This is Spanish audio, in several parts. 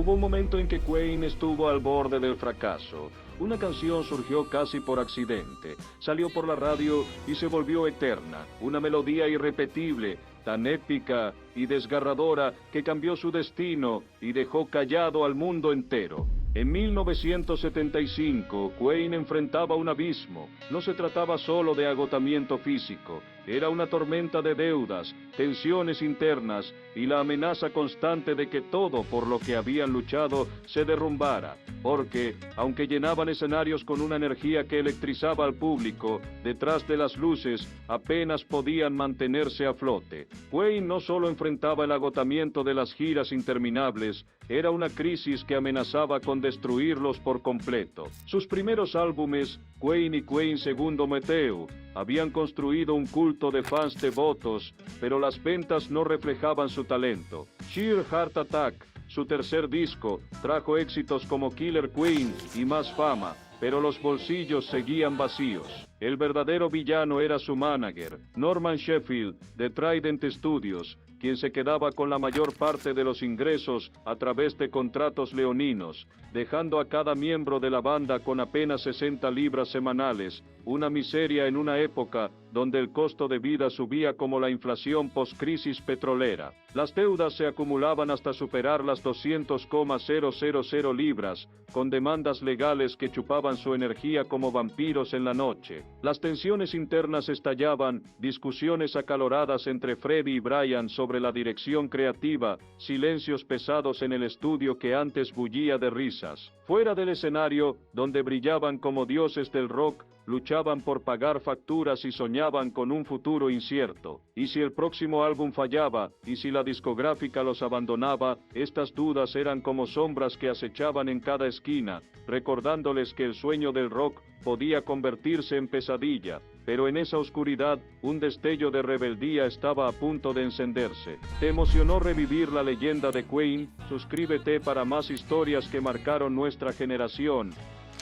Hubo un momento en que Queen estuvo al borde del fracaso. Una canción surgió casi por accidente, salió por la radio y se volvió eterna. Una melodía irrepetible, tan épica y desgarradora que cambió su destino y dejó callado al mundo entero. En 1975, Queen enfrentaba un abismo. No se trataba solo de agotamiento físico, era una tormenta de deudas, tensiones internas y la amenaza constante de que todo por lo que habían luchado se derrumbara. Porque, aunque llenaban escenarios con una energía que electrizaba al público, detrás de las luces apenas podían mantenerse a flote. Queen no solo enfrentaba el agotamiento de las giras interminables, era una crisis que amenazaba con destruirlos por completo. Sus primeros álbumes, Queen y Queen II Meteu, habían construido un culto de fans devotos, pero las ventas no reflejaban su talento. Sheer Heart Attack, su tercer disco, trajo éxitos como Killer Queen y más fama, pero los bolsillos seguían vacíos. El verdadero villano era su manager, Norman Sheffield, de Trident Studios, quien se quedaba con la mayor parte de los ingresos a través de contratos leoninos, dejando a cada miembro de la banda con apenas 60 libras semanales, una miseria en una época donde el costo de vida subía como la inflación post-crisis petrolera. Las deudas se acumulaban hasta superar las 200,000 libras, con demandas legales que chupaban su energía como vampiros en la noche. Las tensiones internas estallaban, discusiones acaloradas entre Freddie y Brian sobre la dirección creativa, silencios pesados en el estudio que antes bullía de risas. Fuera del escenario, donde brillaban como dioses del rock, luchaban por pagar facturas y soñaban con un futuro incierto. Y si el próximo álbum fallaba, y si la discográfica los abandonaba, estas dudas eran como sombras que acechaban en cada esquina, recordándoles que el sueño del rock podía convertirse en pesadilla. Pero en esa oscuridad, un destello de rebeldía estaba a punto de encenderse. ¿Te emocionó revivir la leyenda de Queen? Suscríbete para más historias que marcaron nuestra generación.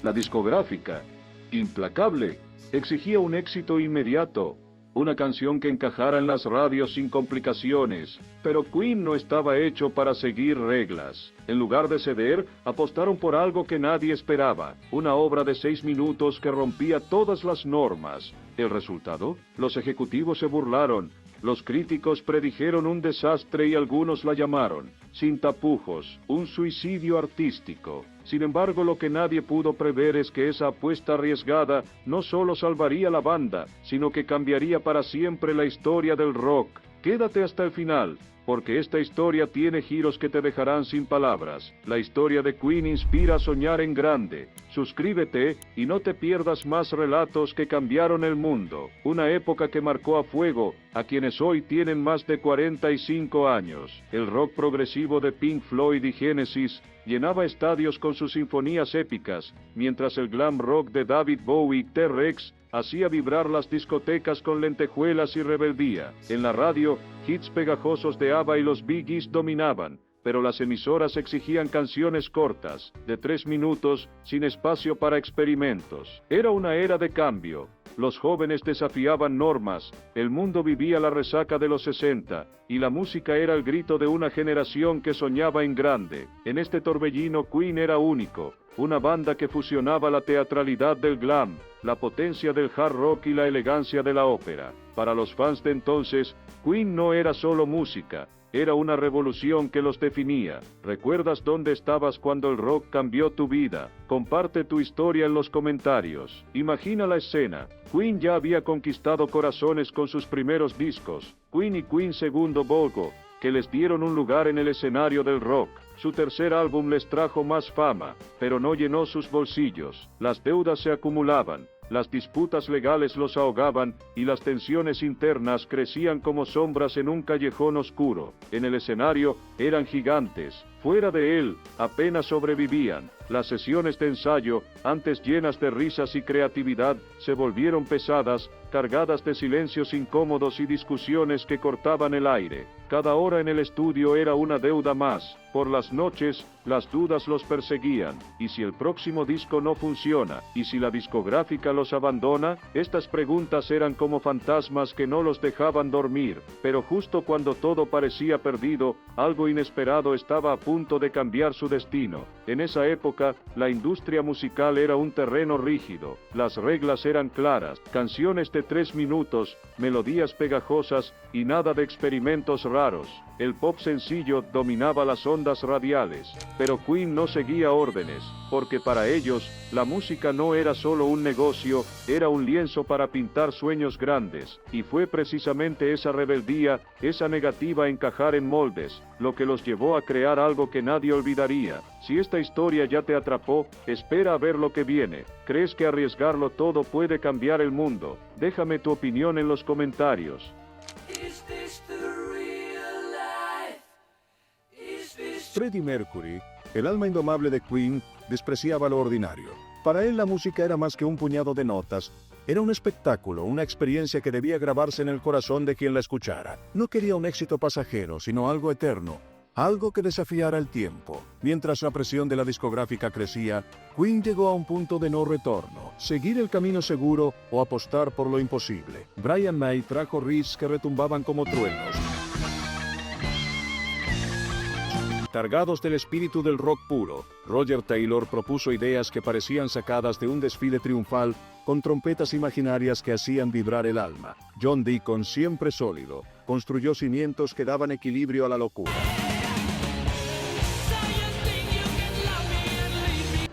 La discográfica, implacable, exigía un éxito inmediato, una canción que encajara en las radios sin complicaciones, pero Queen no estaba hecho para seguir reglas. En lugar de ceder, apostaron por algo que nadie esperaba, una obra de 6 minutos que rompía todas las normas. ¿El resultado? Los ejecutivos se burlaron, los críticos predijeron un desastre y algunos la llamaron, sin tapujos, un suicidio artístico. Sin embargo, lo que nadie pudo prever es que esa apuesta arriesgada no solo salvaría la banda, sino que cambiaría para siempre la historia del rock. Quédate hasta el final, porque esta historia tiene giros que te dejarán sin palabras. La historia de Queen inspira a soñar en grande. Suscríbete y no te pierdas más relatos que cambiaron el mundo. Una época que marcó a fuego a quienes hoy tienen más de 45 años. El rock progresivo de Pink Floyd y Genesis llenaba estadios con sus sinfonías épicas, mientras el glam rock de David Bowie y T-Rex hacía vibrar las discotecas con lentejuelas y rebeldía. En la radio, hits pegajosos de ABBA y los Bee Gees dominaban, pero las emisoras exigían canciones cortas, de 3 minutos, sin espacio para experimentos. Era una era de cambio. Los jóvenes desafiaban normas, el mundo vivía la resaca de los 60, y la música era el grito de una generación que soñaba en grande. En este torbellino Queen era único, una banda que fusionaba la teatralidad del glam, la potencia del hard rock y la elegancia de la ópera. Para los fans de entonces, Queen no era solo música, era una revolución que los definía. ¿Recuerdas dónde estabas cuando el rock cambió tu vida? Comparte tu historia en los comentarios. Imagina la escena. Queen ya había conquistado corazones con sus primeros discos, Queen y Queen II Volgo, que les dieron un lugar en el escenario del rock. Su tercer álbum les trajo más fama, pero no llenó sus bolsillos. Las deudas se acumulaban, las disputas legales los ahogaban y las tensiones internas crecían como sombras en un callejón oscuro. En el escenario eran gigantes, fuera de él apenas sobrevivían. Las sesiones de ensayo, antes llenas de risas y creatividad, se volvieron pesadas, cargadas de silencios incómodos y discusiones que cortaban el aire. Cada hora en el estudio era una deuda más. Por las noches, las dudas los perseguían. ¿Y si el próximo disco no funciona? ¿Y si la discográfica los abandona? Estas preguntas eran como fantasmas que no los dejaban dormir. Pero justo cuando todo parecía perdido, algo inesperado estaba a punto punto de cambiar su destino. En esa época, la industria musical era un terreno rígido, las reglas eran claras, canciones de 3 minutos, melodías pegajosas y nada de experimentos raros. El pop sencillo dominaba las ondas radiales, pero Queen no seguía órdenes, porque para ellos, la música no era solo un negocio, era un lienzo para pintar sueños grandes, y fue precisamente esa rebeldía, esa negativa a encajar en moldes, lo que los llevó a crear algo que nadie olvidaría. Si esta historia ya te atrapó, espera a ver lo que viene. ¿Crees que arriesgarlo todo puede cambiar el mundo? Déjame tu opinión en los comentarios. Freddie Mercury, el alma indomable de Queen, despreciaba lo ordinario. Para él la música era más que un puñado de notas, era un espectáculo, una experiencia que debía grabarse en el corazón de quien la escuchara. No quería un éxito pasajero, sino algo eterno, algo que desafiara el tiempo. Mientras la presión de la discográfica crecía, Queen llegó a un punto de no retorno, seguir el camino seguro o apostar por lo imposible. Brian May trajo riffs que retumbaban como truenos. Cargados del espíritu del rock puro, Roger Taylor propuso ideas que parecían sacadas de un desfile triunfal, con trompetas imaginarias que hacían vibrar el alma. John Deacon, siempre sólido, construyó cimientos que daban equilibrio a la locura.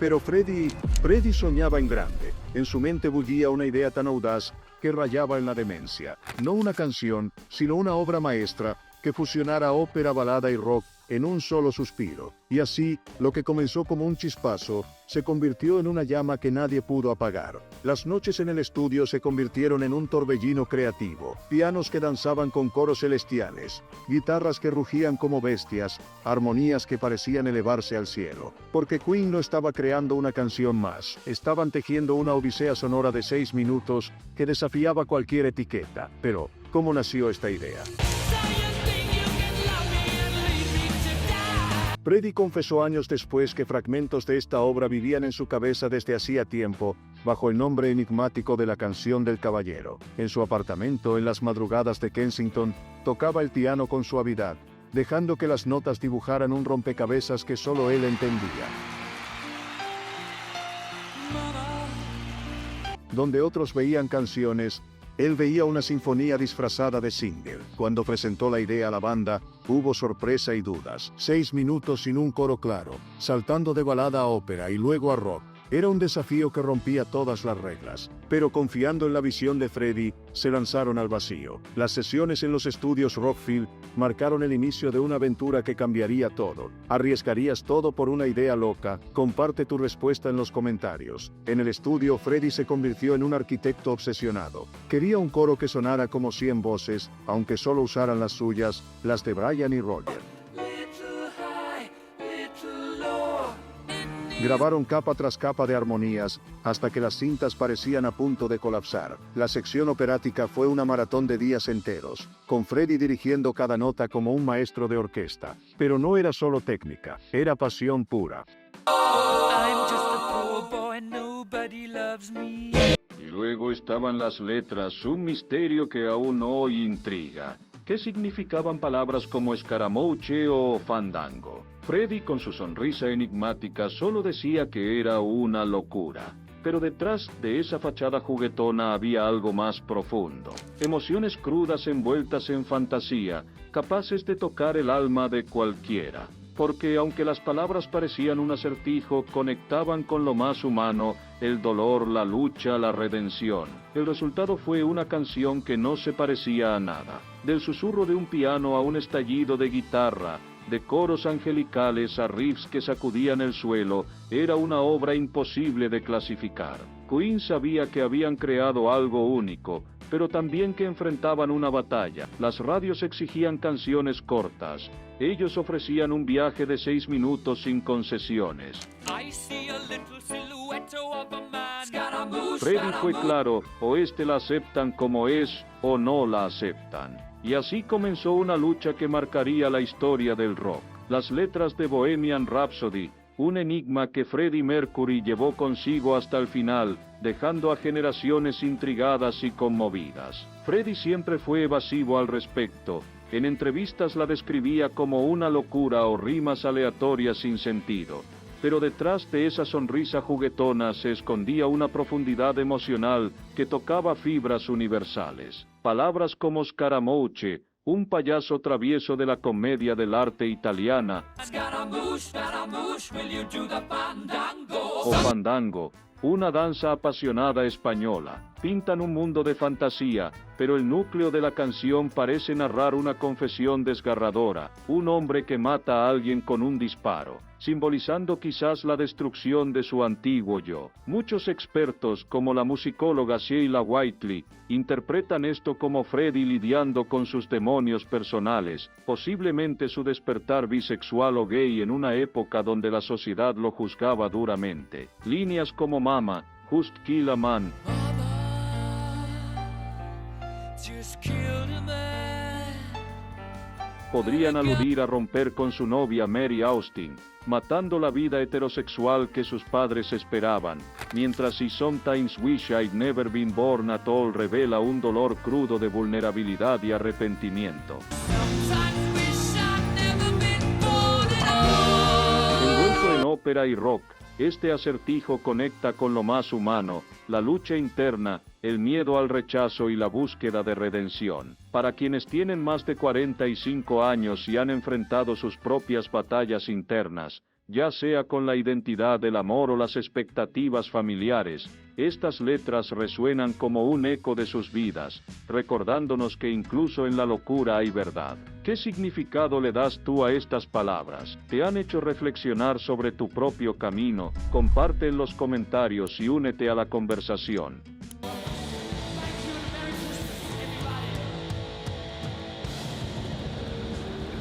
Pero Freddie soñaba en grande. En su mente bullía una idea tan audaz que rayaba en la demencia. No una canción, sino una obra maestra que fusionara ópera, balada y rock en un solo suspiro. Y así, lo que comenzó como un chispazo, se convirtió en una llama que nadie pudo apagar. Las noches en el estudio se convirtieron en un torbellino creativo. Pianos que danzaban con coros celestiales, guitarras que rugían como bestias, armonías que parecían elevarse al cielo. Porque Queen no estaba creando una canción más, estaban tejiendo una odisea sonora de 6 minutos que desafiaba cualquier etiqueta. Pero, ¿cómo nació esta idea? Freddie confesó años después que fragmentos de esta obra vivían en su cabeza desde hacía tiempo, bajo el nombre enigmático de la Canción del Caballero. En su apartamento, en las madrugadas de Kensington, tocaba el piano con suavidad, dejando que las notas dibujaran un rompecabezas que solo él entendía. Donde otros veían canciones, él veía una sinfonía disfrazada de single. Cuando presentó la idea a la banda, hubo sorpresa y dudas. 6 minutos sin un coro claro, saltando de balada a ópera y luego a rock. Era un desafío que rompía todas las reglas. Pero confiando en la visión de Freddie, se lanzaron al vacío. Las sesiones en los estudios Rockfield marcaron el inicio de una aventura que cambiaría todo. ¿Arriesgarías todo por una idea loca? Comparte tu respuesta en los comentarios. En el estudio, Freddie se convirtió en un arquitecto obsesionado. Quería un coro que sonara como 100 voces, aunque solo usaran las suyas, las de Brian y Roger. Grabaron capa tras capa de armonías, hasta que las cintas parecían a punto de colapsar. La sección operática fue una maratón de días enteros, con Freddie dirigiendo cada nota como un maestro de orquesta. Pero no era solo técnica, era pasión pura. Y luego estaban las letras, un misterio que aún hoy intriga. ¿Qué significaban palabras como escaramuche o fandango? Freddie, con su sonrisa enigmática, solo decía que era una locura. Pero detrás de esa fachada juguetona había algo más profundo. Emociones crudas envueltas en fantasía, capaces de tocar el alma de cualquiera. Porque aunque las palabras parecían un acertijo, conectaban con lo más humano, el dolor, la lucha, la redención. El resultado fue una canción que no se parecía a nada. Del susurro de un piano a un estallido de guitarra, de coros angelicales a riffs que sacudían el suelo, era una obra imposible de clasificar. Queen sabía que habían creado algo único, pero también que enfrentaban una batalla. Las radios exigían canciones cortas. Ellos ofrecían un viaje de 6 minutos sin concesiones. Freddie fue claro, o la aceptan como es, o no la aceptan. Y así comenzó una lucha que marcaría la historia del rock. Las letras de Bohemian Rhapsody, un enigma que Freddie Mercury llevó consigo hasta el final, dejando a generaciones intrigadas y conmovidas. Freddie siempre fue evasivo al respecto, En entrevistas la describía como una locura o rimas aleatorias sin sentido. Pero detrás de esa sonrisa juguetona se escondía una profundidad emocional que tocaba fibras universales. Palabras como Scaramouche, un payaso travieso de la comedia del arte italiana, o Fandango, una danza apasionada española, pintan un mundo de fantasía, pero el núcleo de la canción parece narrar una confesión desgarradora, un hombre que mata a alguien con un disparo, simbolizando quizás la destrucción de su antiguo yo. Muchos expertos, como la musicóloga Sheila Whiteley, interpretan esto como Freddie lidiando con sus demonios personales, posiblemente su despertar bisexual o gay en una época donde la sociedad lo juzgaba duramente. Líneas como Mama, Just Kill a Man, podrían aludir a romper con su novia Mary Austin, matando la vida heterosexual que sus padres esperaban, mientras I Sometimes Wish I'd Never Been Born at All revela un dolor crudo de vulnerabilidad y arrepentimiento. Envuelto en ópera y rock, este acertijo conecta con lo más humano, la lucha interna, el miedo al rechazo y la búsqueda de redención. Para quienes tienen más de 45 años y han enfrentado sus propias batallas internas, ya sea con la identidad del amor o las expectativas familiares, estas letras resuenan como un eco de sus vidas, recordándonos que incluso en la locura hay verdad. ¿Qué significado le das tú a estas palabras? ¿Te han hecho reflexionar sobre tu propio camino? Comparte en los comentarios y únete a la conversación.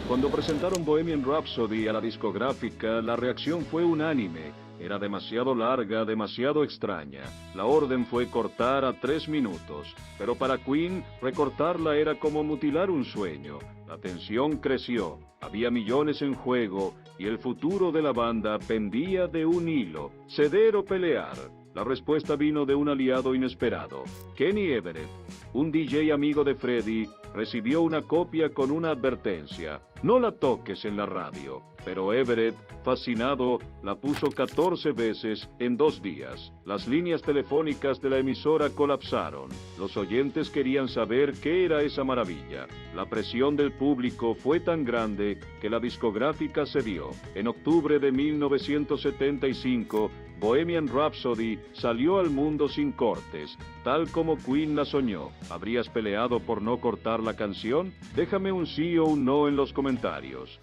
Cuando presentaron Bohemian Rhapsody a la discográfica, la reacción fue unánime. Era demasiado larga, demasiado extraña. La orden fue cortar a 3 minutos. Pero para Queen, recortarla era como mutilar un sueño. La tensión creció, había millones en juego, y el futuro de la banda pendía de un hilo: ceder o pelear. La respuesta vino de un aliado inesperado. Kenny Everett, un DJ amigo de Freddie, recibió una copia con una advertencia: no la toques en la radio. Pero Everett, fascinado, la puso 14 veces en 2 días. Las líneas telefónicas de la emisora colapsaron. Los oyentes querían saber qué era esa maravilla. La presión del público fue tan grande que la discográfica cedió. En octubre de 1975, Bohemian Rhapsody salió al mundo sin cortes, tal como Queen la soñó. ¿Habrías peleado por no cortar la canción? Déjame un sí o un no en los comentarios.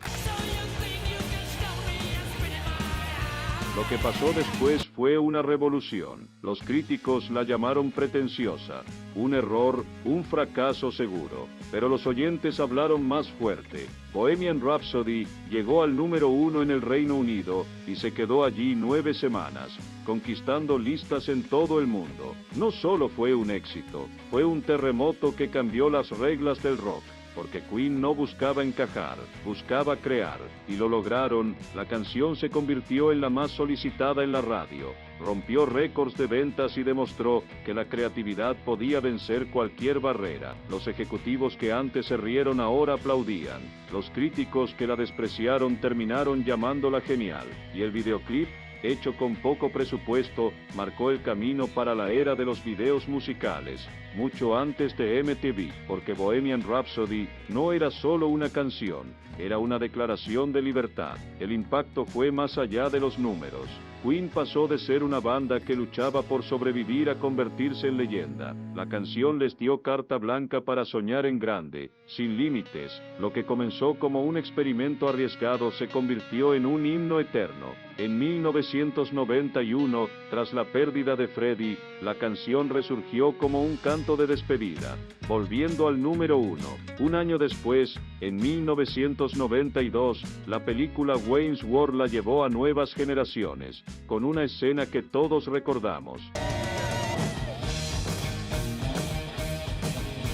Lo que pasó después fue una revolución. Los críticos la llamaron pretenciosa, un error, un fracaso seguro. Pero los oyentes hablaron más fuerte. Bohemian Rhapsody llegó al número 1 en el Reino Unido y se quedó allí 9 semanas, conquistando listas en todo el mundo. No solo fue un éxito, fue un terremoto que cambió las reglas del rock. Porque Queen no buscaba encajar, buscaba crear, y lo lograron. La canción se convirtió en la más solicitada en la radio, rompió récords de ventas y demostró que la creatividad podía vencer cualquier barrera. Los ejecutivos que antes se rieron ahora aplaudían. Los críticos que la despreciaron terminaron llamándola genial, y el videoclip, hecho con poco presupuesto, marcó el camino para la era de los videos musicales, mucho antes de MTV, porque Bohemian Rhapsody no era solo una canción, era una declaración de libertad. El impacto fue más allá de los números. Queen pasó de ser una banda que luchaba por sobrevivir a convertirse en leyenda. La canción les dio carta blanca para soñar en grande, sin límites. Lo que comenzó como un experimento arriesgado se convirtió en un himno eterno. En 1991, tras la pérdida de Freddie, la canción resurgió como un canto de despedida, volviendo al número 1. Un año después, en 1992, la película Wayne's World la llevó a nuevas generaciones, con una escena que todos recordamos.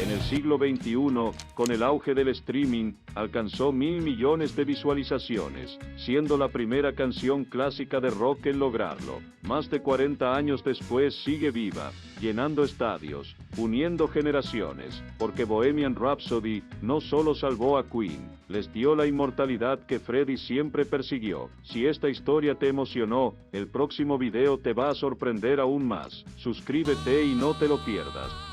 En el siglo XXI, con el auge del streaming, alcanzó 1.000 millones de visualizaciones, siendo la primera canción clásica de rock en lograrlo. Más de 40 años después sigue viva, llenando estadios, uniendo generaciones, porque Bohemian Rhapsody no solo salvó a Queen, les dio la inmortalidad que Freddie siempre persiguió. Si esta historia te emocionó, el próximo video te va a sorprender aún más. Suscríbete y no te lo pierdas.